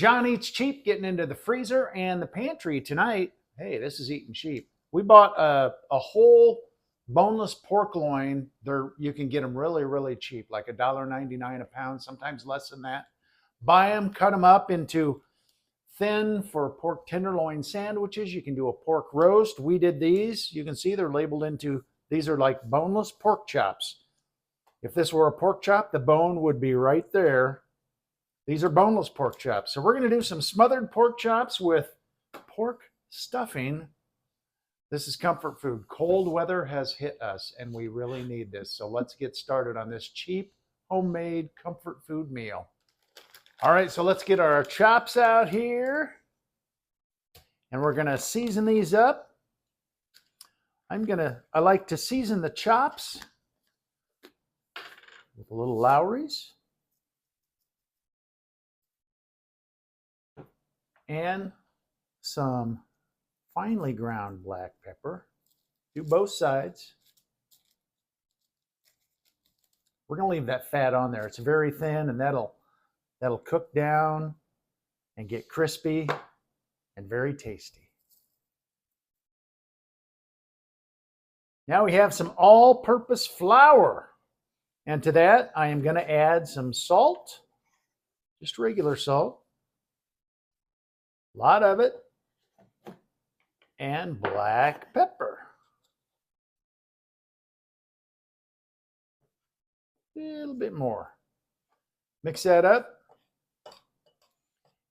John Eats Cheap, getting into the freezer and the pantry tonight. Hey, this is eating cheap. We bought a whole boneless pork loin. You can get them really, really cheap, like $1.99 a pound, sometimes less than that. Buy them, cut them up into thin for pork tenderloin sandwiches. You can do a pork roast. We did these. You can see they're labeled into, these are like boneless pork chops. If this were a pork chop, the bone would be right there. These are boneless pork chops. So we're going to do some smothered pork chops with pork stuffing. This is comfort food. Cold weather has hit us and we really need this. So let's get started on this cheap, homemade comfort food meal. All right, so let's get our chops out here. And we're going to season these up. I like to season the chops with a little Lowry's and some finely ground black pepper. Do both sides. We're going to leave that fat on there. It's very thin, and that'll cook down and get crispy and very tasty. Now we have some all-purpose flour. And to that, I am going to add some salt, just regular salt, a lot of it, and black pepper. A little bit more. Mix that up.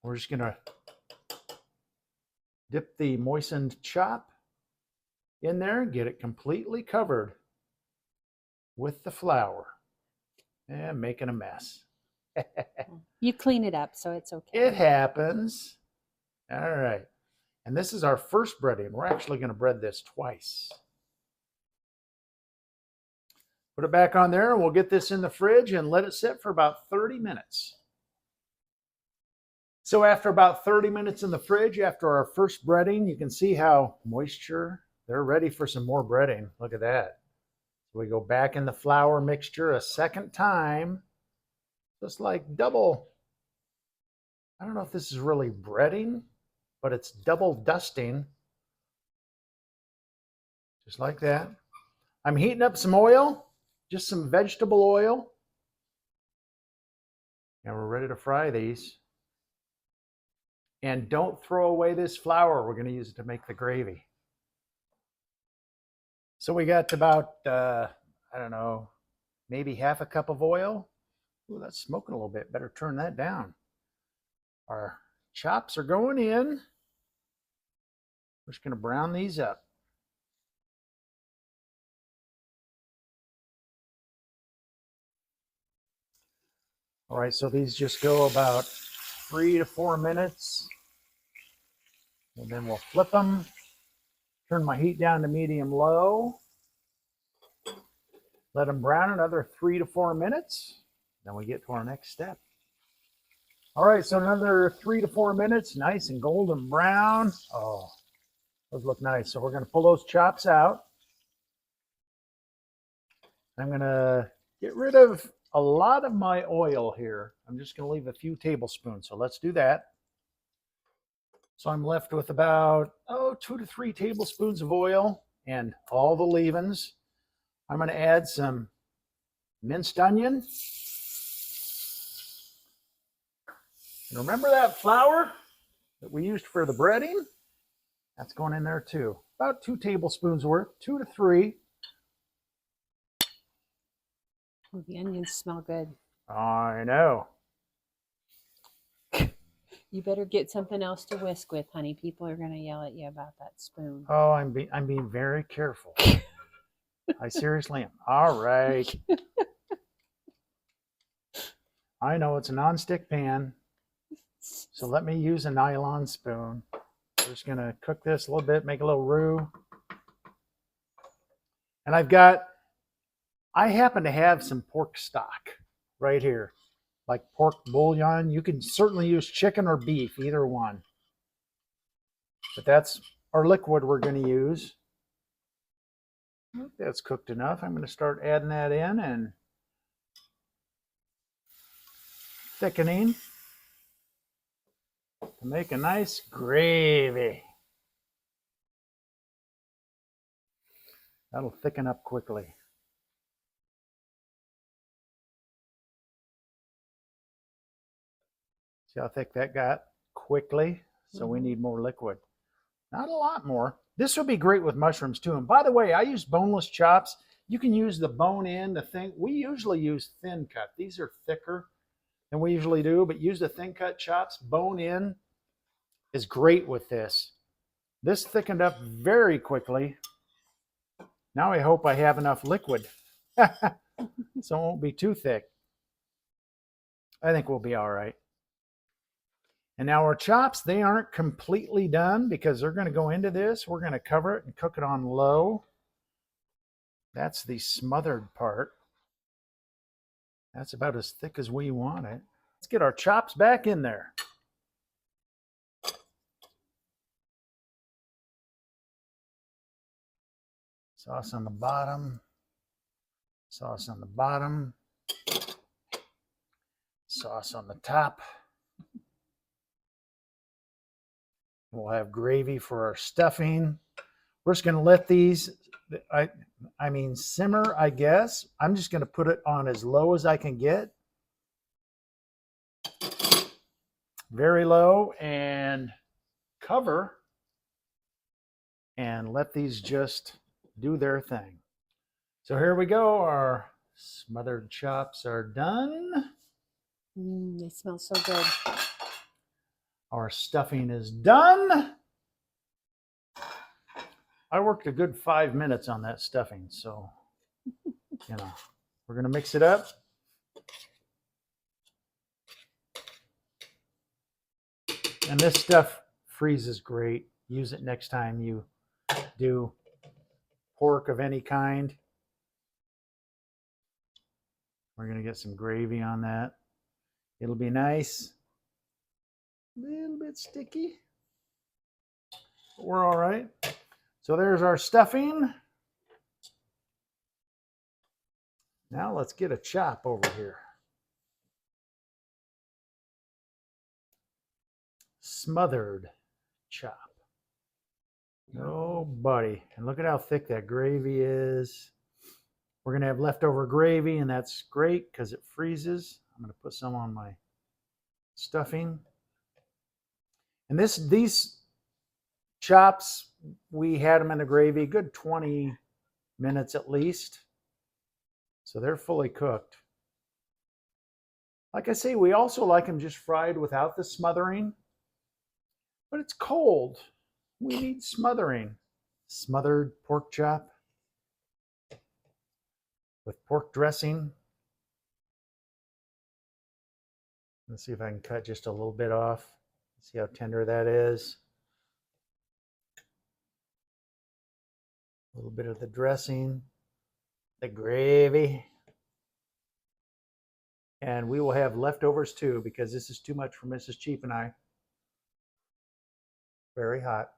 We're just going to dip the moistened chop in there, get it completely covered with the flour. And making a mess. You clean it up, so it's okay. It happens. All right. And this is our first breading. We're actually going to bread this twice. Put it back on there, and we'll get this in the fridge and let it sit for about 30 minutes. So after about 30 minutes in the fridge, after our first breading, you can see how moisture, they're ready for some more breading. Look at that. We go back in the flour mixture a second time, just like double. I don't know if this is really breading, but it's double dusting. Just like that. I'm heating up some oil, just some vegetable oil. And we're ready to fry these. And don't throw away this flour. We're going to use it to make the gravy. So we got about, I don't know, maybe half a cup of oil. Ooh, that's smoking a little bit. Better turn that down. Our chops are going in. We're just going to brown these up. All right, so these just go about 3 to 4 minutes. And then we'll flip them. Turn my heat down to medium-low. Let them brown another 3 to 4 minutes. Then we get to our next step. All right, so another 3 to 4 minutes, nice and golden brown. Oh, those look nice. So we're going to pull those chops out. I'm going to get rid of a lot of my oil here. I'm just going to leave a few tablespoons. So let's do that. So I'm left with about, 2 to 3 tablespoons of oil and all the leavings. I'm going to add some minced onion. And remember that flour that we used for the breading? That's going in there too. About 2 tablespoons worth, 2 to 3. Oh, the onions smell good. I know. You better get something else to whisk with, honey. People are going to yell at you about that spoon. Oh, I'm being very careful. I seriously am. All right. I know it's a nonstick pan, so let me use a nylon spoon. We're just going to cook this a little bit, make a little roux. And I happen to have some pork stock right here, like pork bouillon. You can certainly use chicken or beef, either one. But that's our liquid we're going to use. That's cooked enough. I'm going to start adding that in and thickening. to make a nice gravy. That'll thicken up quickly. See how thick that got quickly? So we need more liquid. Not a lot more. This would be great with mushrooms too. And by the way, I use boneless chops. You can use the bone in, the thing. We usually use thin cut. These are thicker than we usually do, but use the thin cut chops. Bone in is great with this. This thickened up very quickly. Now I hope I have enough liquid so it won't be too thick. I think we'll be all right. And now our chops, they aren't completely done because they're going to go into this. We're going to cover it and cook it on low. That's the smothered part. That's about as thick as we want it. Let's get our chops back in there. Sauce on the bottom. Sauce on the bottom. Sauce on the top. We'll have gravy for our stuffing. We're just going to let these, I mean, simmer, I guess. I'm just going to put it on as low as I can get. Very low, and cover and let these just do their thing. So here we go. Our smothered chops are done. They smell so good. Our stuffing is done. I worked a good 5 minutes on that stuffing, so you know, we're gonna mix it up. And this stuff freezes great. Use it next time you do pork of any kind. We're gonna get some gravy on that. It'll be nice. A little bit sticky, but we're all right. So there's our stuffing. Now let's get a chop over here. Smothered chop. Oh, buddy. And look at how thick that gravy is. We're going to have leftover gravy, and that's great because it freezes. I'm going to put some on my stuffing. And these chops, we had them in the gravy a good 20 minutes at least. So they're fully cooked. Like I say, we also like them just fried without the smothering. But it's cold. We need smothering. Smothered pork chop with pork dressing. Let's see if I can cut just a little bit off. See how tender that is. A little bit of the dressing, the gravy. And we will have leftovers too, because this is too much for Mrs. Cheap and I. Very hot.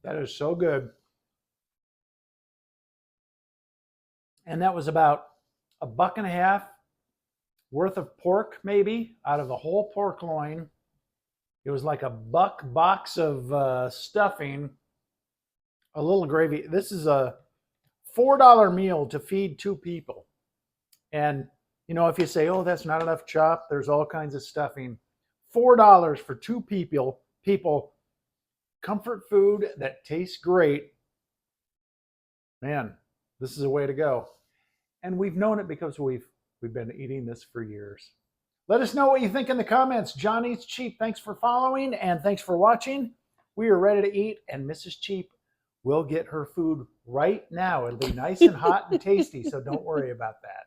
That is so good. And that was about $1.50 worth of pork, maybe, out of the whole pork loin. It was like $1 box of stuffing, a little gravy. This is a $4 meal to feed 2 people. And, you know, if you say, oh, that's not enough chop, there's all kinds of stuffing. $4 for 2 people, comfort food that tastes great. Man, this is a way to go. And we've known it because we've been eating this for years. Let us know what you think in the comments. John Eats Cheap, thanks for following and thanks for watching. We are ready to eat, and Mrs. Cheap will get her food right now. It'll be nice and hot and tasty, so don't worry about that.